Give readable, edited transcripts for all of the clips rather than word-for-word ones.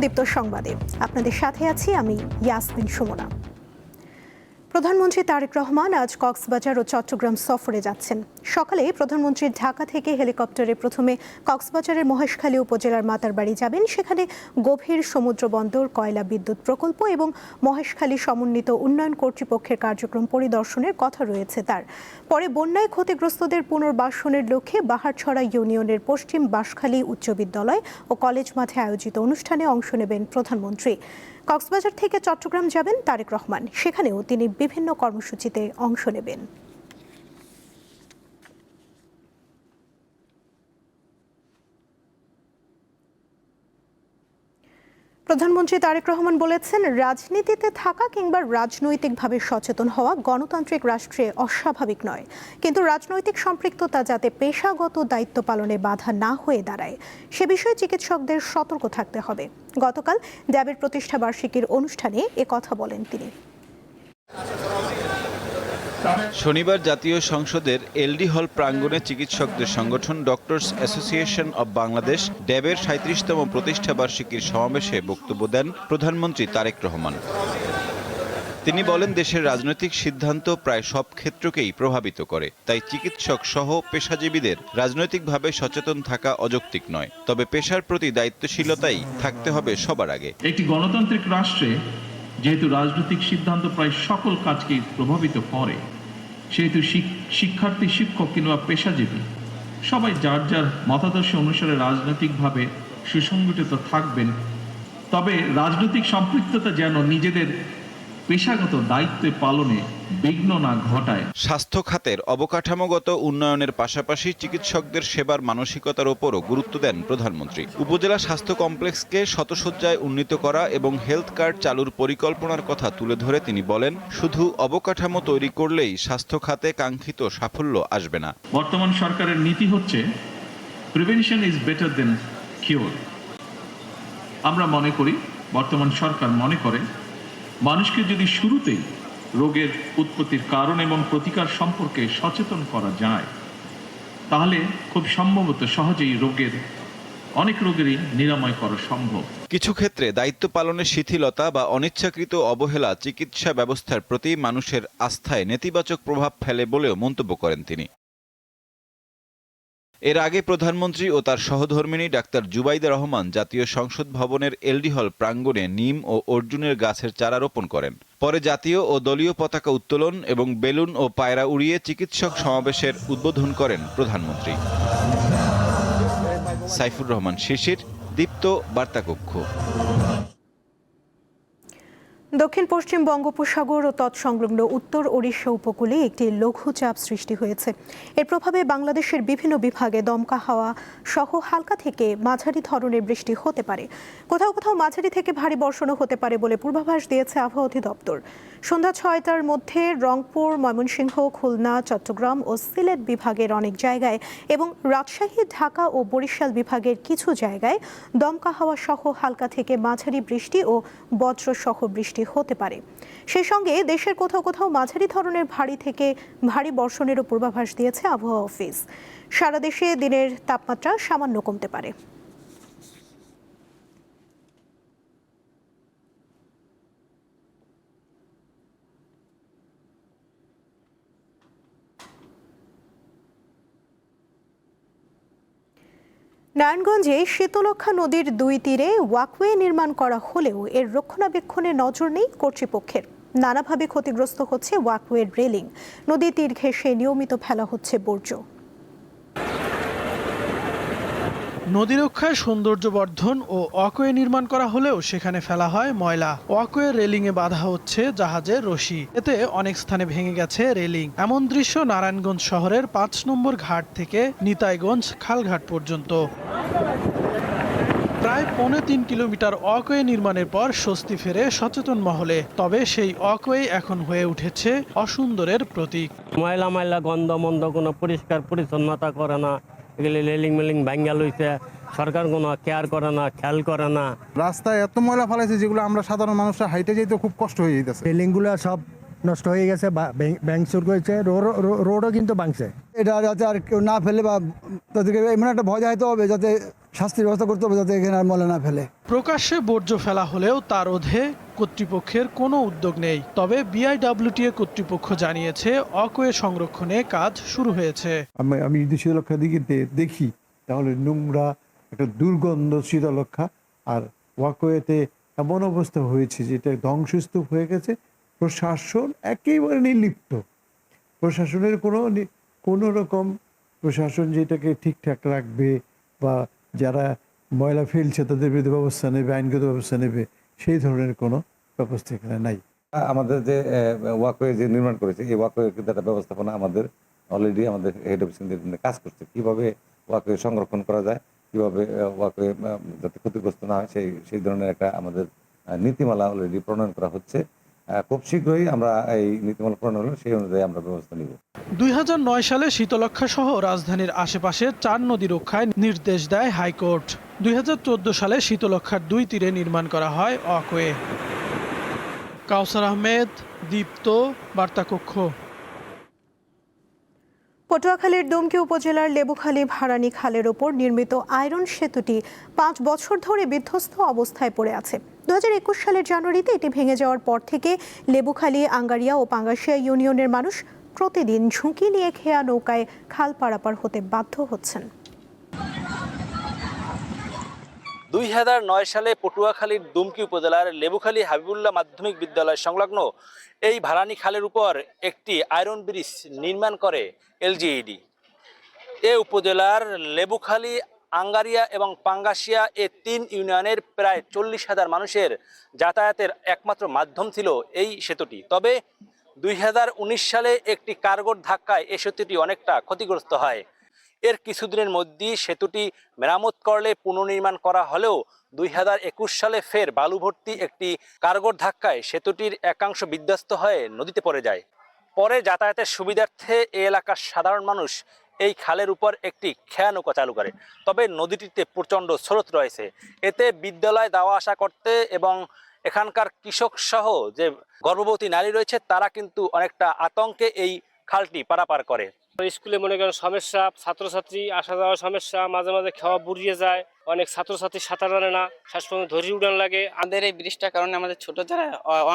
দীপ্ত সংবাদে আপনাদের সাথে আছি আমি ইয়াসমিন সুমনা। প্রধানমন্ত্রী তারেক রহমান আজ কক্সবাজার ও চট্টগ্রাম সফরে যাচ্ছেন। সকালে প্রধানমন্ত্রী ঢাকা থেকে হেলিকপ্টারে প্রথমে কক্সবাজারের মহেশখালী উপজেলার মাতারবাড়ি যাবেন। সেখানে গভীর সমুদ্র বন্দর, কয়লা বিদ্যুৎ প্রকল্প এবং মহেশখালী সমন্বিত উন্নয়ন কর্তৃপক্ষের কার্যক্রম পরিদর্শনের কথা রয়েছে তার। পরে বন্যায় ক্ষতিগ্রস্তদের পুনর্বাসনের লক্ষ্যে বাহারছড়া ইউনিয়নের পশ্চিম বাঁশখালী উচ্চ বিদ্যালয় ও কলেজ মাঠে আয়োজিত অনুষ্ঠানে অংশ নেবেন প্রধানমন্ত্রী। কক্সবাজার থেকে চট্টগ্রাম যাবেন তারেক রহমান, সেখানেও তিনি বিভিন্ন কর্মসূচিতে অংশ নেবেন। প্রধানমন্ত্রী তারেক রহমান বলেছেন, রাজনীতিতে থাকা কিংবা রাজনৈতিকভাবে সচেতন হওয়া গণতান্ত্রিক রাষ্ট্রে অস্বাভাবিক নয়, কিন্তু রাজনৈতিক সম্পৃক্ততা যাতে পেশাগত দায়িত্ব পালনে বাধা না হয়ে দাঁড়ায় সে বিষয়ে চিকিৎসকদের সতর্ক থাকতে হবে। গতকাল ড্যাবের প্রতিষ্ঠা বার্ষিকীর অনুষ্ঠানে কথা বলেন তিনি। শনিবার জাতীয় সংসদের এলডি হল প্রাঙ্গণে চিকিৎসকদের সংগঠন ডক্টরস অ্যাসোসিয়েশন অব বাংলাদেশ ড্যাবের ৩৭তম প্রতিষ্ঠা বার্ষিকীর সমাবেশে বক্তব্য দেন প্রধানমন্ত্রী তারেক রহমান। তিনি বলেন, দেশের রাজনৈতিক সিদ্ধান্ত প্রায় সব ক্ষেত্রকেই প্রভাবিত করে, তাই চিকিৎসক সহ পেশাজীবীদের রাজনৈতিকভাবে সচেতন থাকা অযৌক্তিক নয়, তবে পেশার প্রতি দায়িত্বশীলতাই থাকতে হবে সবার আগে। একটি গণতান্ত্রিক রাষ্ট্রে যেহেতু রাজনৈতিক সিদ্ধান্ত প্রায় সকল কাজকেই প্রভাবিত করে, সেহেতু শিক্ষার্থী, শিক্ষক কিংবা পেশাজীবী সবাই যার যার মতাদর্শ অনুসারে রাজনৈতিকভাবে সুসংগঠিত থাকবেন, তবে রাজনৈতিক সম্পৃক্ততা যেন নিজেদের পেশাগত দায়িত্ব পালনে বিঘ্ন না ঘটায়। স্বাস্থ্য খাতের অবকাঠামোগত উন্নয়নের পাশাপাশি চিকিৎসকদের সেবার মানসিকতার ওপরও গুরুত্ব দেন প্রধানমন্ত্রী। উপজেলা স্বাস্থ্য কমপ্লেক্সকে শতশয্যায় উন্নীত করা এবং হেলথ কার্ড চালুর পরিকল্পনার কথা তুলে ধরে তিনি বলেন, শুধু অবকাঠামো তৈরি করলেই স্বাস্থ্য খাতে কাঙ্ক্ষিত সাফল্য আসবে না। বর্তমান সরকারের নীতি হচ্ছে prevention is better then cure. আমরা মনে করি, বর্তমান সরকার মনে করে, মানুষকে যদি শুরুতেই রোগের উৎপত্তির কারণ এবং প্রতিকার সম্পর্কে সচেতন করা যায়, তাহলে খুব সম্ভবত সহজেই অনেক রোগেরই নিরাময় করা সম্ভব। কিছু ক্ষেত্রে দায়িত্ব পালনের শিথিলতা বা অনিচ্ছাকৃত অবহেলা চিকিৎসা ব্যবস্থার প্রতি মানুষের আস্থায় নেতিবাচক প্রভাব ফেলে বলেও মন্তব্য করেন তিনি। এর আগে প্রধানমন্ত্রী ও তার সহধর্মিণী ডাক্তার জুবাইদা রহমান জাতীয় সংসদ ভবনের এলডি হল প্রাঙ্গণে নিম ও অর্জুনের গাছের চারা রোপণ করেন। পরে জাতীয় ও দলীয় পতাকা উত্তোলন এবং বেলুন ও পায়রা উড়িয়ে চিকিৎসক সমাবেশের উদ্বোধন করেন প্রধানমন্ত্রী। সাইফুর রহমান শিশির, দীপ্ত বার্তাকক্ষ। দক্ষিণ পশ্চিম বঙ্গোপসাগর ও তৎসংলগ্ন উত্তর ওড়িশা উপকূলে একটি লঘুচাপ সৃষ্টি হয়েছে। এর প্রভাবে বাংলাদেশের বিভিন্ন বিভাগে দমকা হাওয়া সহ হালকা থেকে মাঝারি ধরনের বৃষ্টি হতে পারে। কোথাও কোথাও মাঝারি থেকে ভারী বর্ষণও হতে পারে বলে পূর্বাভাস দিয়েছে আবহাওয়া অধিদপ্তর। সন্ধ্যা ৬টার মধ্যে রংপুর, ময়মনসিংহ, খুলনা, চট্টগ্রাম ও সিলেট বিভাগের অনেক জায়গায় এবং রাজশাহী, ঢাকা ও বরিশাল বিভাগের কিছু জায়গায় দমকা হাওয়া সহ হালকা থেকে মাঝারি বৃষ্টি ও বজ্রসহ বৃষ্টি হতে পারে। সেই সঙ্গে দেশের কোথাও কোথাও মাঝারি ধরনের ভারী থেকে ভারী বর্ষণেরও পূর্বাভাস দিয়েছে আবহাওয়া অফিস। সারা দেশে দিনের তাপমাত্রা সামান্য কমতে পারে। নারায়ণগঞ্জে শীতলক্ষ্যা নদীর দুই তীরে ওয়াকওয়ে নির্মাণ করা হলেও এর রক্ষণাবেক্ষণে নজর নেই কর্তৃপক্ষের। নানাভাবে ক্ষতিগ্রস্ত হচ্ছে ওয়াকওয়ের রেলিং, নদী তীর ঘেঁষে নিয়মিত ফেলা হচ্ছে বর্জ্য। নদী রক্ষায় সৌন্দর্য বর্ধন ও ওয়াকওয়ে নির্মাণ করা হলেও সেখানে ফেলা হয় ময়লা। ওয়াকওয়ে রেলিংয়ে বাঁধা হচ্ছে জাহাজের রশি, এতে অনেক স্থানে ভেঙে গেছে রেলিং। এমন দৃশ্য নারায়ণগঞ্জ শহরের ৫ নম্বর ঘাট থেকে নিতাইগঞ্জ খালঘাট পর্যন্ত। প্রায় ৩.৫ কিলোমিটার ওয়াকওয়ে নির্মাণের পর স্বস্তি ফেরে সচেতন মহলে, তবে সেই ওয়াকওয়ে এখন হয়ে উঠেছে অসুন্দরের প্রতীক। ময়লা গন্ধ মন্দ, কোনো পরিষ্কার পরিচ্ছন্নতা করে না, এগুলি রেলিং মেলিং ভাঙ্গা লইছে, সরকার কোনো কেয়ার করে না, খেয়াল করে না। রাস্তায় এত ময়লা ফেলাইছে যেগুলো আমরা সাধারণ মানুষরা হাইটে যেতে খুব কষ্ট হয়ে যেতেছে। রেলিংগুলো সব নষ্ট হয়ে গেছে বা ব্যাংচুর করেছে, রোডও কিন্তু ভাঙছে। এটা যাতে আর কেউ না ফেলে বা তাদেরকে এমন একটা ভয় দেখাতে হবে যাতে শাস্তির ব্যবস্থা করতে হবে যাতে এখানে আর ময়লা না ফেলে। প্রকাশ্যে বর্জ্য ফেলা হলেও তার রোধে কর্তৃপক্ষের কোনো উদ্যোগ নেই। তবে বিআইডব্লিউটিএ কর্তৃপক্ষ জানিয়েছে অকওয়ে সংরক্ষণে কাজ শুরু হয়েছে। আমি যদি শীতলক্ষা দিকে দেখি তাহলে নোংরা একটা দুর্গন্ধ শীতলক্ষা, আর ওয়াকওয়েতে এমন অবস্থা হয়েছে যেটা ধ্বংসস্তূপ হয়ে গেছে। প্রশাসন একেবারে নির্লিপ্ত, প্রশাসনের কোনো রকম প্রশাসন যেটাকে ঠিকঠাক রাখবে বা যারা ময়লা ফেলছে তাদের বিরুদ্ধে ব্যবস্থা নেবে, আইনগত ব্যবস্থা নেবে, সেই ধরনের কোনো ব্যবস্থা এখানে নাই। আমাদের যে ওয়াকওয়ে যে নির্মাণ করেছে এই ওয়াকওয়ে কিন্তু একটা ব্যবস্থাপনা আমাদের অলরেডি আমাদের হেড অফিস কাজ করছে, কীভাবে ওয়াকওয়ে সংরক্ষণ করা যায়, কীভাবে ওয়াকওয়ে যাতে ক্ষতিগ্রস্ত না হয় সেই ধরনের একটা আমাদের নীতিমালা অলরেডি প্রণয়ন করা হচ্ছে। খুব শীঘ্রই আমরা এই নীতিমালা প্রণয়ন হলে সেই অনুযায়ী আমরা ব্যবস্থা নিব। 2009 সালে শীতলক্ষা সহ রাজধানীর আশেপাশে 4 নদী রক্ষায় নির্দেশ দেয় হাইকোর্ট। 2014 সালে শীতলক্ষার 2 তীরে নির্মাণ করা হয় ওয়াকওয়ে। কাউসার আহমেদ, দীপ্ত, বার্তাকক্ষ। পটুয়াখালীর দুমকি উপজেলার লেবুখালী ভাড়ানী খালের ওপর নির্মিত আয়রন সেতুটি 5 বছর ধরে বিধ্বস্ত অবস্থায় পড়ে আছে। 2021 সালের জানুয়ারিতে এটি ভেঙে যাওয়ার পর থেকে লেবুখালী, আঙ্গারিয়া ও পাঙ্গাশিয়া ইউনিয়নের মানুষ প্রতিদিন ঝুঁকি নিয়ে খেয়া নৌকায় খাল পারাপার হতে বাধ্য হচ্ছেন। 2009 সালে পটুয়াখালীর দুমকি উপজেলার লেবুখালী হাবিবুল্লাহ মাধ্যমিক বিদ্যালয় সংলগ্ন এই ভাড়ানী খালের উপর একটি আয়রন ব্রিজ নির্মাণ করে এলজিইডি। এ উপজেলার লেবুখালী, আঙ্গারিয়া এবং পাঙ্গাশিয়া এই 3 ইউনিয়নের প্রায় 40,000 মানুষের যাতায়াতের একমাত্র মাধ্যম ছিল এই সেতুটি। তবে 2019 সালে একটি কার্গোর ধাক্কায় এই সেতুটি অনেকটা ক্ষতিগ্রস্ত হয়। এর কিছুদিনের মধ্যেই সেতুটি মেরামত করলে পুনর্নির্মাণ করা হলেও 2021 সালে ফের বালু ভর্তি একটি কার্গোর ধাক্কায় সেতুটির একাংশ বিধ্বস্ত হয়ে নদীতে পড়ে যায়। পরে যাতায়াতের সুবিধার্থে এই এলাকার সাধারণ মানুষ এই খালের উপর একটি খেয়া নৌকা চালু করে। তবে নদীটিতে প্রচণ্ড স্রোত রয়েছে, এতে বিদ্যালয় যাওয়া আসা করতে এবং এখানকার কৃষক সহ যে গর্ভবতী নারী রয়েছে তারা কিন্তু অনেকটা আতঙ্কে এই খালটি পারাপার করে। স্কুলে মনে করেন সমস্যা, ছাত্রছাত্রী আসা যাওয়ার সমস্যা, মাঝে মাঝে খাওয়া বুড়িয়ে যায়, অনেক ছাত্রছাত্রী সাঁতার জানে না, শেষ পর্যন্ত ধরি উড়ান লাগে। আমাদের এই ব্রিজটার কারণে আমাদের ছোট যারা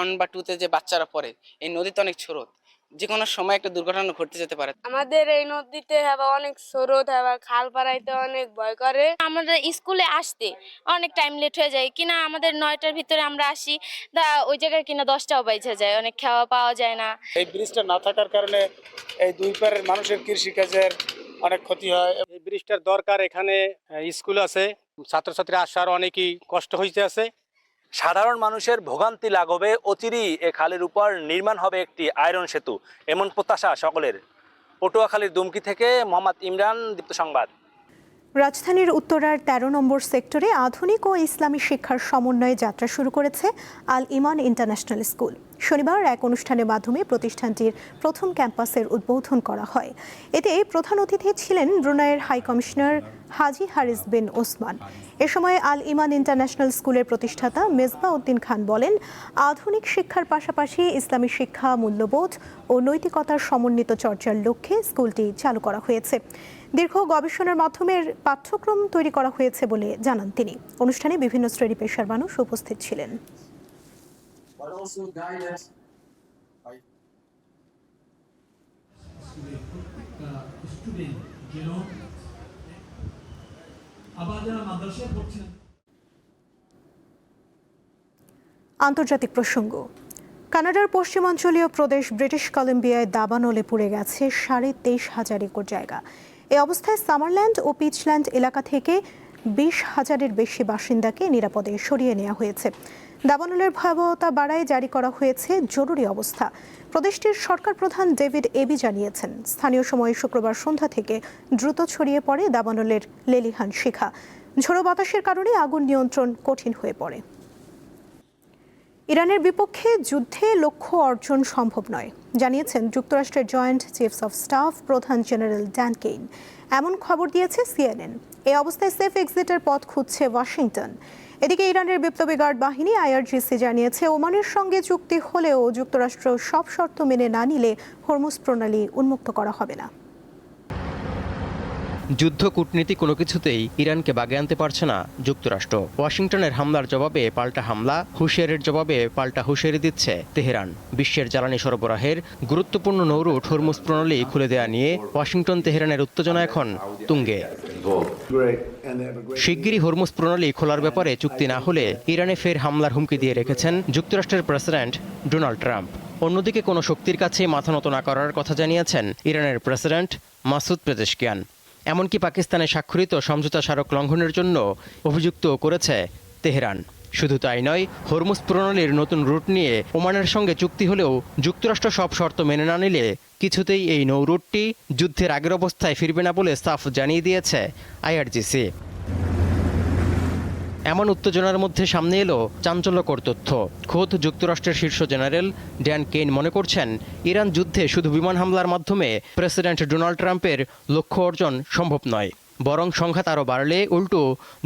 1 বা 2 তে যে বাচ্চারা পড়ে, এই নদীতে অনেক স্রোত, যে কোনো সময় একটা দুর্ঘটনা ঘটতে যেতে পারে। আমাদের এই নদীতে অনেক স্রোত, খাল পাড়াইতে অনেক ভয় করে। আমাদের স্কুলে আসতে অনেক টাইম লেট হয়ে যায়, কিনা আমাদের 9টার ভিতরে আমরা আসি, ওই জায়গায় কিনা 10টাও বেজে যায়, অনেক খাওয়া পাওয়া যায় না। এই ব্রিজটা না থাকার কারণে এই দুই পারের মানুষের কৃষিকাজের অনেক ক্ষতি হয়। এই ব্রিজটার দরকার, এখানে স্কুল আছে, ছাত্রছাত্রী আসার অনেকই কষ্ট হয়েছে আছে। সাধারণ মানুষের ভোগান্তি লাঘবে অচিরেই এ খালের উপর নির্মাণ হবে একটি আয়রন সেতু, এমন প্রত্যাশা সকলের। পটুয়াখালীর দুমকি থেকে মোহাম্মদ ইমরান, দীপ্ত সংবাদ। রাজধানীর উত্তরার 13 নম্বর সেক্টরে আধুনিক ও ইসলামী শিক্ষার সমন্বয়ে যাত্রা শুরু করেছে আল ইমান ইন্টারন্যাশনাল স্কুল। শনিবার এক অনুষ্ঠানের মাধ্যমে প্রতিষ্ঠানটির প্রথম ক্যাম্পাসের উদ্বোধন করা হয়। এতে প্রধান অতিথি ছিলেন ব্রুনাইয়ের হাই কমিশনার হাজি হারিস বিন ওসমান। এ সময় আল ইমান ইন্টারন্যাশনাল স্কুলের প্রতিষ্ঠাতা মেজবা উদ্দিন খান বলেন, আধুনিক শিক্ষার পাশাপাশি ইসলামী শিক্ষা, মূল্যবোধ ও নৈতিকতার সমন্বিত চর্চার লক্ষ্যে স্কুলটি চালু করা হয়েছে। দীর্ঘ গবেষণার মাধ্যমে পাঠ্যক্রম তৈরি করা হয়েছে বলে জানান তিনি। অনুষ্ঠানে বিভিন্ন শ্রেণী পেশার মানুষ উপস্থিত ছিলেন। আন্তর্জাতিক প্রসঙ্গ। কানাডার পশ্চিমাঞ্চলীয় প্রদেশ ব্রিটিশ কলম্বিয়ায় দাবানলে পুড়ে গেছে 23,500 একর জায়গা। এই অবস্থায় সামারল্যান্ড ও পিচল্যান্ড এলাকা থেকে 20,000-এর বেশি বাসিন্দাকে নিরাপদে সরিয়ে নেওয়া হয়েছে। দাবানলের ভয়াবহতা বাড়ায় জারি করা হয়েছে জরুরি অবস্থা। প্রদেশটির সরকার প্রধান ডেভিড এবি জানিয়েছেন, স্থানীয় সময় শুক্রবার সন্ধ্যা থেকে দ্রুত ছড়িয়ে পড়ে দাবানলের লেলিহান শিখা। ঝোড়ো বাতাসের কারণে আগুন নিয়ন্ত্রণ কঠিন হয়ে পড়ে। ইরানের বিপক্ষে যুদ্ধে লক্ষ্য অর্জন সম্ভব নয়। জানিয়েছেন যুক্তরাষ্ট্রের জয়েন্ট চিফস অফ স্টাফ প্রধান জেনারেল ড্যান কেইন। এমন খবর দিয়েছে CNN। এই অবস্থায় সেফ এক্সিটের পথ খুঁজছে ওয়াশিংটন। এদিকে ইরানের বিপ্লবী গার্ড বাহিনী IRGC জানিয়েছে ওমানের সঙ্গে চুক্তি হলেও যুক্তরাষ্ট্র সব শর্ত মেনে না নিলে হরমুজ প্রণালী উন্মুক্ত করা হবে না। যুদ্ধ কূটনীতি কোনো কিছুতেই ইরানকে বাগে আনতে পারছে না যুক্তরাষ্ট্র। ওয়াশিংটনের হামলার জবাবে পাল্টা হামলা, হুঁশিয়ারির জবাবে পাল্টা হুঁশিয়ারি দিচ্ছে তেহরান। বিশ্বের জ্বালানি সরবরাহের গুরুত্বপূর্ণ নৌরুট হরমুজ প্রণালী খুলে দেয়া নিয়ে ওয়াশিংটন তেহরানের উত্তেজনা এখন তুঙ্গে। শিগগিরই হরমুজ প্রণালী খোলার ব্যাপারে চুক্তি না হলে ইরানে ফের হামলার হুমকি দিয়ে রেখেছেন যুক্তরাষ্ট্রের প্রেসিডেন্ট ডোনাল্ড ট্রাম্প। অন্যদিকে কোনো শক্তির কাছে মাথা নত না করার কথা জানিয়েছেন ইরানের প্রেসিডেন্ট মাসুদ পেজেশকিয়ান। এমনকি পাকিস্তানে স্বাক্ষরিত সমঝোতা স্মারক লঙ্ঘনের জন্য অভিযুক্ত করেছে তেহরান। শুধু তাই নয়, হরমুজ প্রণালীর নতুন রুট নিয়ে ওমানের সঙ্গে চুক্তি হলেও যুক্তরাষ্ট্র সব শর্ত মেনে না নিলে কিছুতেই এই নৌ রুটটি যুদ্ধের আগের অবস্থায় ফিরবে না বলে সাফ জানিয়ে দিয়েছে IRGC। এমন উত্তেজনার মধ্যে সামনে এলো চাঞ্চল্যকর তথ্য। খোদ যুক্তরাষ্ট্রের শীর্ষ জেনারেল ড্যান কেইন মনে করছেন ইরান যুদ্ধে শুধু বিমান হামলার মাধ্যমে প্রেসিডেন্ট ডোনাল্ড ট্রাম্পের লক্ষ্য অর্জন সম্ভব নয়, বরং সংঘাত আরও বাড়লে উল্টো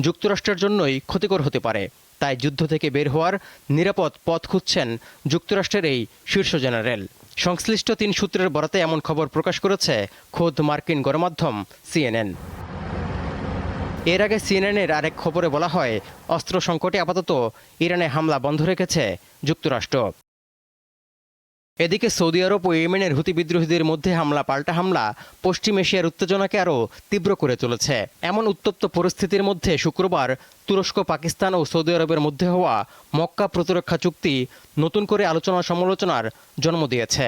যুক্তরাষ্ট্রের জন্যই ক্ষতিকর হতে পারে। তাই যুদ্ধ থেকে বের হওয়ার নিরাপদ পথ খুঁজছেন যুক্তরাষ্ট্রের এই শীর্ষ জেনারেল। সংশ্লিষ্ট 3 সূত্রের বরাতে এমন খবর প্রকাশ করেছে খোদ মার্কিন গণমাধ্যম CNN। এর আগে CNN-এর আরেক খবরে বলা হয় অস্ত্র সংকটে আপাতত ইরানে হামলা বন্ধ রেখেছে যুক্তরাষ্ট্র। এদিকে সৌদি আরব ও ইয়েমেনের হুতি বিদ্রোহীদের মধ্যে হামলা পাল্টা হামলা পশ্চিম এশিয়ার উত্তেজনাকে আরও তীব্র করে তুলেছে। এমন উত্তপ্ত পরিস্থিতির মধ্যে শুক্রবার তুরস্ক, পাকিস্তান ও সৌদি আরবের মধ্যে হওয়া মক্কা প্রতিরক্ষা চুক্তি নতুন করে আলোচনা সমালোচনার জন্ম দিয়েছে।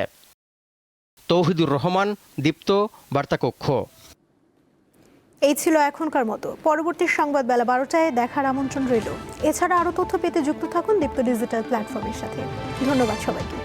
তৌহিদুর রহমান, দীপ্ত, বার্তাকক্ষ। এই ছিল এখনকার মতো। পরবর্তী সংবাদ বেলা 12টায় দেখার আমন্ত্রণ রইল। এছাড়া আরও তথ্য পেতে যুক্ত থাকুন দীপ্ত ডিজিটাল প্ল্যাটফর্মের সাথে। ধন্যবাদ সবাইকে।